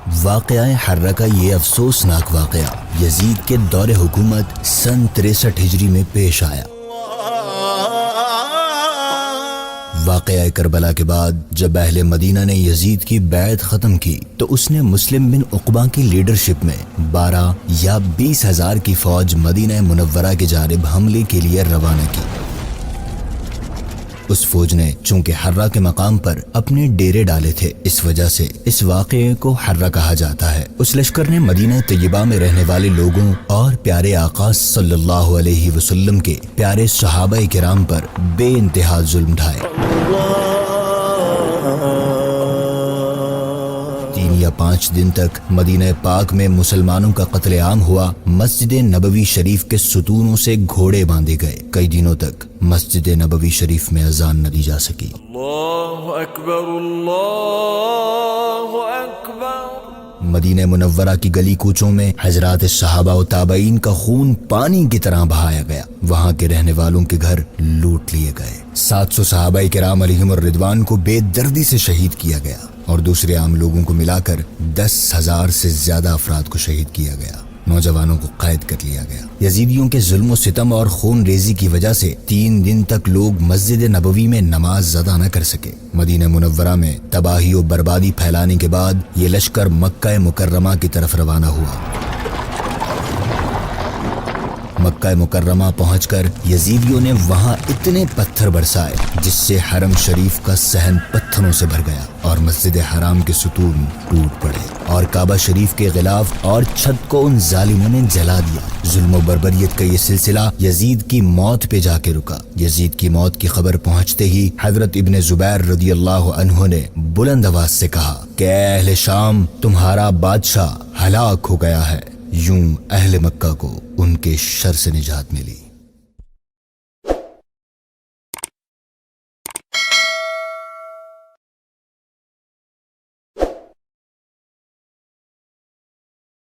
واقعہ حرہ کا یہ افسوسناک واقعہ یزید کے دور حکومت سن 63 ہجری میں پیش آیا۔ واقعہ کربلا کے بعد جب اہل مدینہ نے یزید کی بیعت ختم کی تو اس نے مسلم بن عقبہ کی لیڈرشپ میں 12 یا 20 ہزار کی فوج مدینہ منورہ کی جانب حملے کے لیے روانہ کی۔ اس فوج نے چونکہ حرہ کے مقام پر اپنے ڈیرے ڈالے تھے، اس وجہ سے اس واقعے کو حرہ کہا جاتا ہے۔ اس لشکر نے مدینہ طیبہ میں رہنے والے لوگوں اور پیارے آقا صلی اللہ علیہ وسلم کے پیارے صحابہ کرام پر بے انتہا ظلم ڈھائے۔ 3 یا 5 دن تک مدینہ پاک میں مسلمانوں کا قتل عام ہوا۔ مسجد نبوی شریف کے ستونوں سے گھوڑے باندھے گئے۔ کئی دنوں تک مسجد نبوی شریف میں اذان نہ دی جا سکی۔ اللہ اکبر، اللہ اکبر۔ مدینہ منورہ کی گلی کوچوں میں حضرات صحابہ و تابعین کا خون پانی کی طرح بہایا گیا۔ وہاں کے رہنے والوں کے گھر لوٹ لیے گئے۔ 700 صحابہ کرام علیہم الرضوان کو بے دردی سے شہید کیا گیا اور دوسرے عام لوگوں کو ملا کر 10,000 سے زیادہ افراد کو شہید کیا گیا۔ نوجوانوں کو قید کر لیا گیا۔ یزیدیوں کے ظلم و ستم اور خون ریزی کی وجہ سے 3 دن تک لوگ مسجد نبوی میں نماز ادا نہ کر سکے۔ مدینہ منورہ میں تباہی و بربادی پھیلانے کے بعد یہ لشکر مکہ مکرمہ کی طرف روانہ ہوا۔ مکہ مکرمہ پہنچ کر یزیدیوں نے وہاں اتنے پتھر برسائے جس سے حرم شریف کا صحن پتھروں سے بھر گیا اور مسجد حرام کے ستون ٹوٹ پڑے اور کعبہ شریف کے غلاف اور چھت کو ان ظالموں نے جلا دیا۔ ظلم و بربریت کا یہ سلسلہ یزید کی موت پہ جا کے رکا۔ یزید کی موت کی خبر پہنچتے ہی حضرت ابن زبیر رضی اللہ عنہ نے بلند آواز سے کہا کہ اے اہل شام، تمہارا بادشاہ ہلاک ہو گیا ہے۔ یوں اہل مکہ کو ان کے شر سے نجات ملی۔